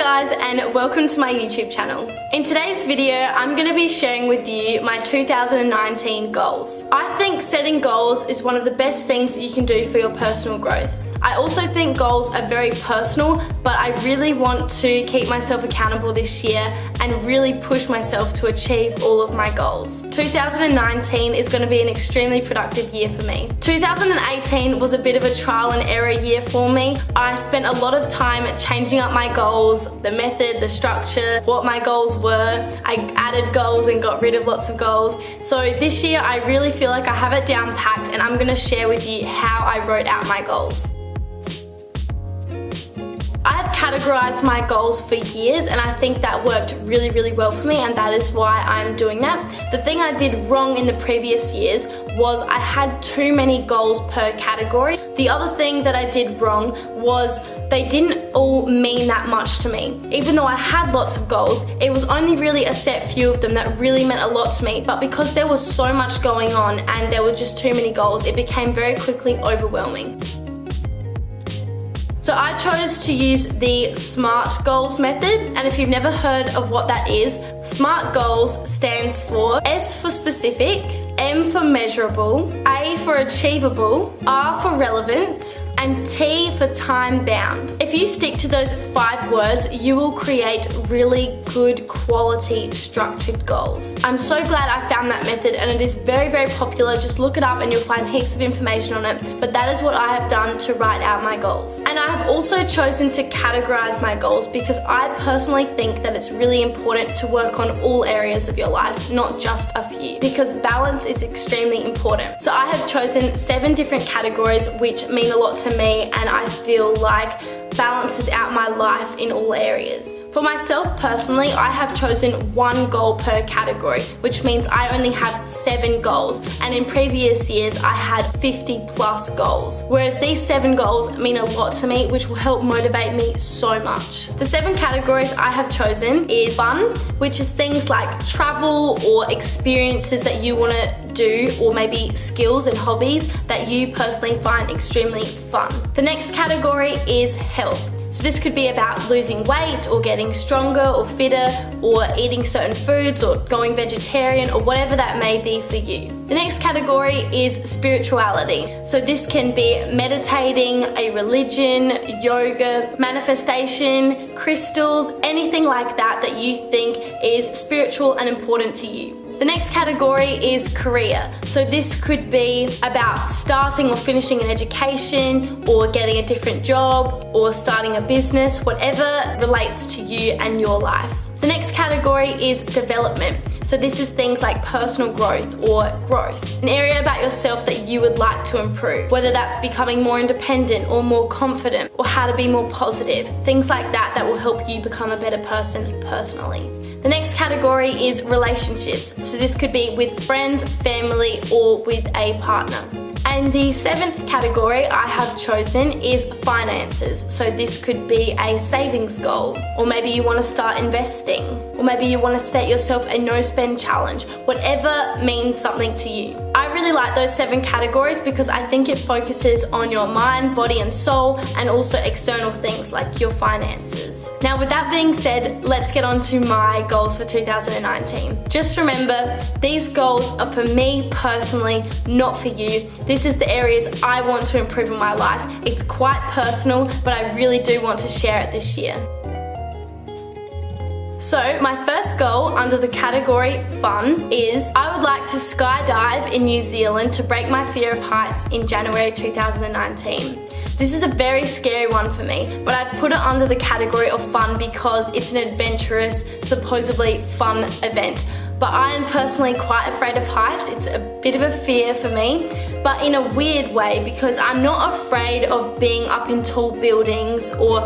guys, and welcome to my YouTube channel. In today's video, I'm going to be sharing with you my 2019 goals. I think setting goals is one of the best things that you can do for your personal growth. I also think goals are very personal, but I really want to keep myself accountable this year and really push myself to achieve all of my goals. 2019 is going to be an extremely productive year for me. 2018 was a bit of a trial and error year for me. I spent a lot of time changing up my goals, the method, the structure, what my goals were. I added goals and got rid of lots of goals. So this year I really feel like I have it down packed, and I'm going to share with you how I wrote out my goals. I have categorized my goals for years, and I think that worked really well for me, and that is why I'm doing that. The thing I did wrong in the previous years was I had too many goals per category. The other thing that I did wrong was they didn't all mean that much to me. Even though I had lots of goals, it was only really a set few of them that really meant a lot to me. But because there was so much going on and there were just too many goals, it became very quickly overwhelming. So I chose to use the SMART goals method, and if you've never heard of what that is, SMART goals stands for S for specific, M for measurable, A for achievable, R for relevant, and T for time bound. If you stick to those 5 words, you will create really good quality structured goals. I'm so glad I found that method, and it is very popular. Just look it up and you'll find heaps of information on it, but that is what I have done to write out my goals. And I have also chosen to categorize my goals because I personally think that it's really important to work on all areas of your life, not just a few, because balance is extremely important. So I have chosen 7 different categories which mean a lot to me, and I feel like balances out my life in all areas. For myself personally, I have chosen 1 goal per category, which means I only have 7 goals, and in previous years I had 50 plus goals. Whereas these 7 goals mean a lot to me, which will help motivate me so much. The 7 categories I have chosen is fun, which is things like travel or experiences that you want to do, or maybe skills and hobbies that you personally find extremely fun. The next category is health. So this could be about losing weight or getting stronger or fitter or eating certain foods or going vegetarian or whatever that may be for you. The next category is spirituality. So this can be meditating, a religion, yoga, manifestation, crystals, anything like that that you think is spiritual and important to you. The next category is career. So this could be about starting or finishing an education, or getting a different job, or starting a business, whatever relates to you and your life. The next category is development. So this is things like personal growth or growth. An area about yourself that you would like to improve, whether that's becoming more independent or more confident, or how to be more positive. Things like that that will help you become a better person personally. The next category is relationships. So this could be with friends, family, or with a partner. And the 7th category I have chosen is finances. So this could be a savings goal, or maybe you want to start investing, or maybe you want to set yourself a no spend challenge, whatever means something to you. I really like those 7 categories because I think it focuses on your mind, body and soul, and also external things like your finances. Now with that being said, let's get on to my goals for 2019. Just remember, these goals are for me personally, not for you. This is the areas I want to improve in my life. It's quite personal, but I really do want to share it this year. So my first goal under the category fun is I would like to skydive in New Zealand to break my fear of heights in January 2019. This is a very scary one for me, but I've put it under the category of fun because it's an adventurous, supposedly fun event. But I am personally quite afraid of heights. It's a bit of a fear for me, but in a weird way, because I'm not afraid of being up in tall buildings or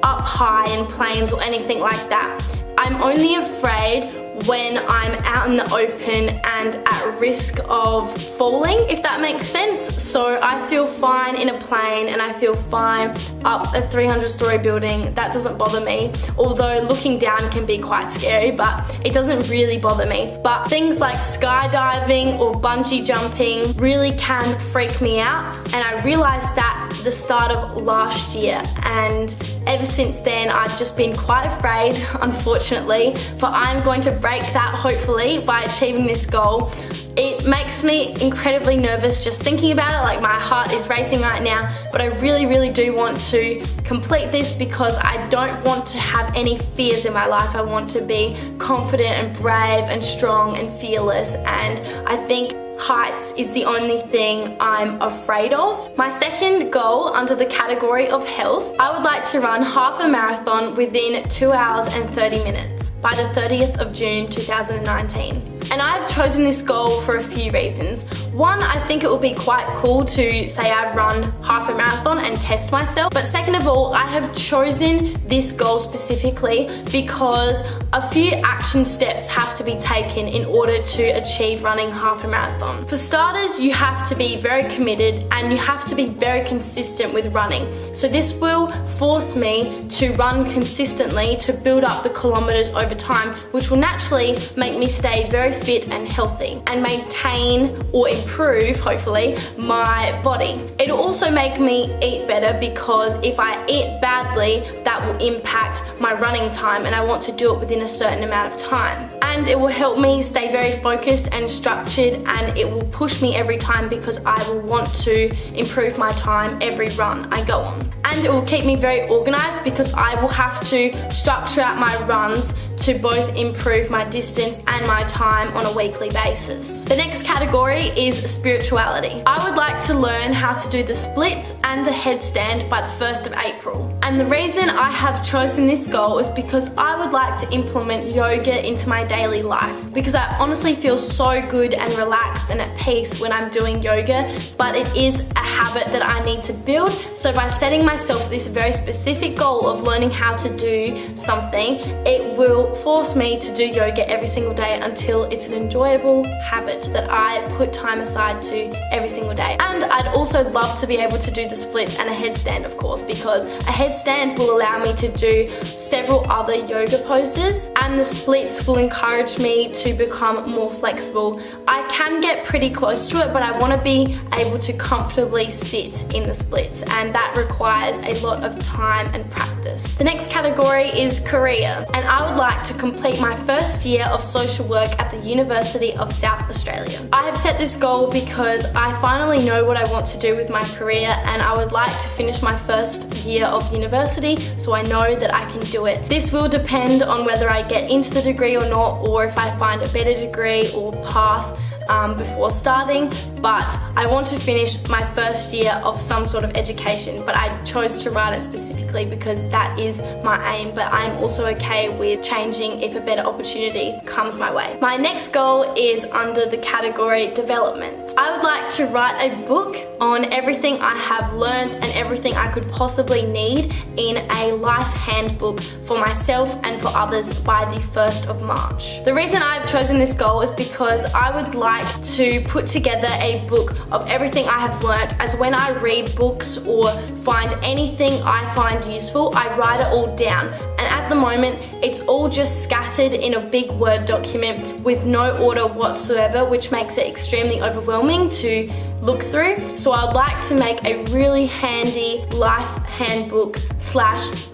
up high in planes or anything like that. I'm only afraid when I'm out in the open and at risk of falling, if that makes sense. So I feel fine in a plane and I feel fine up a 300-story building. That doesn't bother me, although looking down can be quite scary, but it doesn't really bother me. But things like skydiving or bungee jumping really can freak me out, and I realized that at the start of last year, and ever since then I've just been quite afraid, unfortunately, but I'm going to break that hopefully by achieving this goal. It makes me incredibly nervous just thinking about it, like my heart is racing right now, but I really do want to complete this because I don't want to have any fears in my life. I want to be confident and brave and strong and fearless, and I think heights is the only thing I'm afraid of. My second goal under the category of health, I would like to run half a marathon within 2 hours and 30 minutes by the 30th of June 2019. And I've chosen this goal for a few reasons. One, I think it would be quite cool to say I've run half a marathon and test myself. But second of all, I have chosen this goal specifically because a few action steps have to be taken in order to achieve running half a marathon. For starters, you have to be very committed and you have to be very consistent with running. So this will force me to run consistently to build up the kilometers over time, which will naturally make me stay very fit and healthy and maintain or improve, hopefully, my body. It'll also make me eat better because if I eat badly, that will impact my running time, and I want to do it within a certain amount of time. And it will help me stay very focused and structured, and it will push me every time because I will want to improve my time every run I go on. And it will keep me very organized because I will have to structure out my runs to both improve my distance and my time on a weekly basis. The next category is spirituality. I would like to learn how to do the splits and the headstand by the 1st of April. And the reason I have chosen this goal is because I would like to implement yoga into my daily life, because I honestly feel so good and relaxed and at peace when I'm doing yoga, but it is a habit that I need to build. So by setting myself this very specific goal of learning how to do something, it will force me to do yoga every single day until it's an enjoyable habit that I put time aside to every single day. And I'd also love to be able to do the splits and a headstand, of course, because a headstand will allow me to do several other yoga poses, and the splits will encourage me to become more flexible. I can get pretty close to it, but I want to be able to comfortably sit in the splits, and that requires a lot of time and practice. The next category is career, and I would like to complete my first year of social work at the University of South Australia. I have set this goal because I finally know what I want to do with my career, and I would like to finish my first year of university so I know that I can do it. This will depend on whether I get into the degree or not, or if I find a better degree or path before starting, but I want to finish my first year of some sort of education, but I chose to write it specifically because that is my aim, but I'm also okay with changing if a better opportunity comes my way. My next goal is under the category development. I would like to write a book on everything I have learnt and everything I could possibly need in a life handbook for myself and for others by the 1st of March. The reason I've chosen this goal is because I would like to put together a book of everything I have learnt, as when I read books or find anything I find useful, I write it all down. And at the moment, it's all just scattered in a big Word document with no order whatsoever, which makes it extremely overwhelming to look through. So I would like to make a really handy life handbook /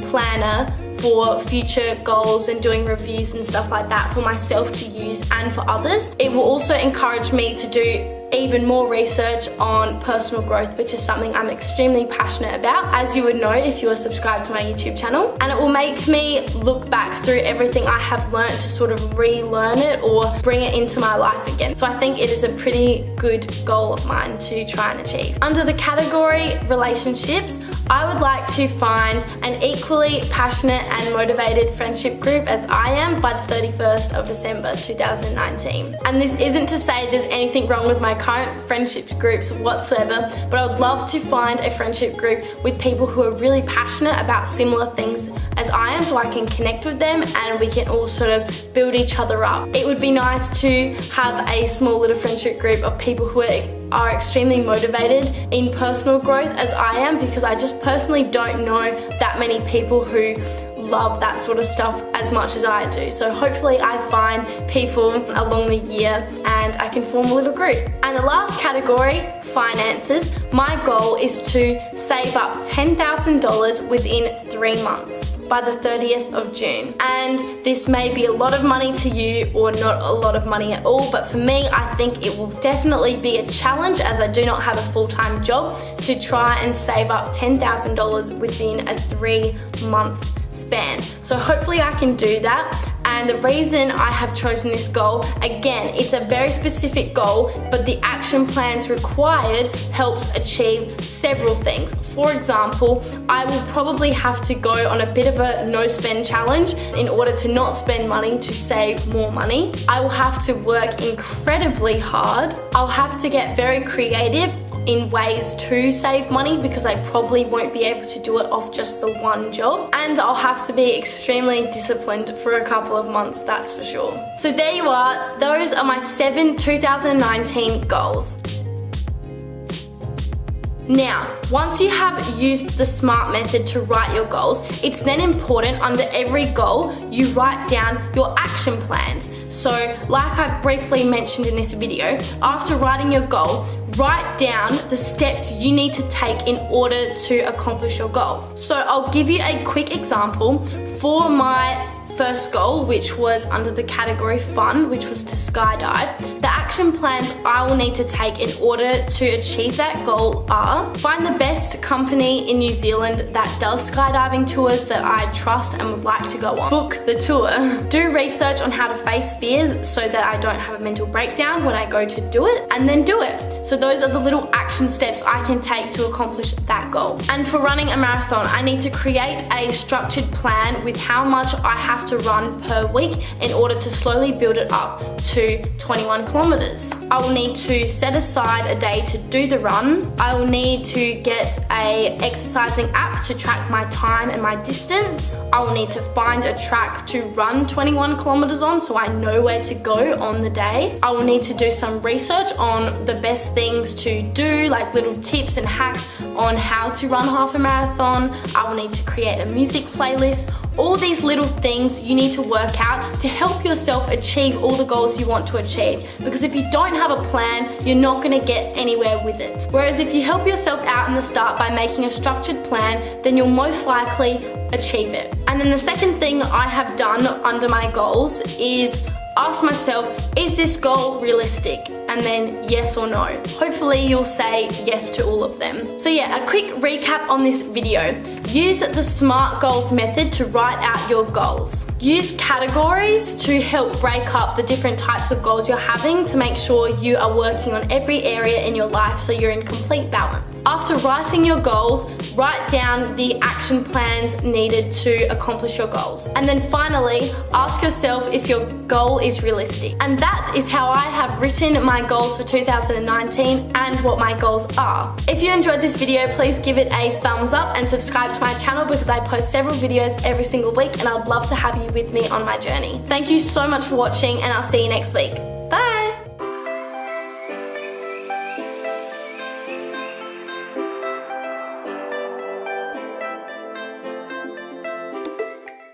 planner for future goals and doing reviews and stuff like that for myself to use and for others. It will also encourage me to do even more research on personal growth, which is something I'm extremely passionate about, as you would know if you are subscribed to my YouTube channel. And it will make me look back through everything I have learned to sort of relearn it or bring it into my life again. So I think it is a pretty good goal of mine to try and achieve. Under the category relationships, I would like to find an equally passionate and motivated friendship group as I am by the 31st of December 2019. And this isn't to say there's anything wrong with my current friendship groups whatsoever, but I would love to find a friendship group with people who are really passionate about similar things as I am, so I can connect with them and we can all sort of build each other up. It would be nice to have a small little friendship group of people who are extremely motivated in personal growth as I am, because I just personally don't know that many people who love that sort of stuff as much as I do. So hopefully I find people along the year and I can form a little group. And the last category, finances. My goal is to save up $10,000 within 3 months by the 30th of June. And this may be a lot of money to you or not a lot of money at all, but for me, I think it will definitely be a challenge, as I do not have a full-time job, to try and save up $10,000 within a 3-month span. So hopefully I can do that. And the reason I have chosen this goal, again, it's a very specific goal, but the action plans required helps achieve several things. For example, I will probably have to go on a bit of a no spend challenge in order to not spend money to save more money. I will have to work incredibly hard. I'll have to get very creative in ways to save money, because I probably won't be able to do it off just the one job, and I'll have to be extremely disciplined for a couple of months, that's for sure. So there you are, those are my 7 2019 goals. Now, once you have used the SMART method to write your goals, it's then important under every goal you write down your action plans. So, like I briefly mentioned in this video, after writing your goal, write down the steps you need to take in order to accomplish your goal. So I'll give you a quick example. For my first goal, which was under the category fun, which was to skydive, the action plans I will need to take in order to achieve that goal are: find the best company in New Zealand that does skydiving tours that I trust and would like to go on. Book the tour. Do research on how to face fears so that I don't have a mental breakdown when I go to do it, and then do it. So those are the little action steps I can take to accomplish that goal. And for running a marathon, I need to create a structured plan with how much I have to run per week in order to slowly build it up to 21 kilometers. I will need to set aside a day to do the run. I will need to get a exercising app to track my time and my distance. I will need to find a track to run 21 kilometers on so I know where to go on the day. I will need to do some research on the best things to do, like little tips and hacks on how to run half a marathon. I will need to create a music playlist. All these little things you need to work out to help yourself achieve all the goals you want to achieve. Because if you don't have a plan, you're not going to get anywhere with it. Whereas if you help yourself out in the start by making a structured plan, then you'll most likely achieve it. And then the second thing I have done under my goals is ask myself, is this goal realistic? And then yes or no. Hopefully you'll say yes to all of them. So yeah, a quick recap on this video. Use the SMART goals method to write out your goals. Use categories to help break up the different types of goals you're having to make sure you are working on every area in your life so you're in complete balance. After writing your goals, write down the action plans needed to accomplish your goals. And then finally, ask yourself if your goal is realistic. And that is how I have written my goals for 2019 and what my goals are. If you enjoyed this video, please give it a thumbs up and subscribe to my channel, because I post several videos every single week and I'd love to have you with me on my journey. Thank you so much for watching, and I'll see you next week. Bye!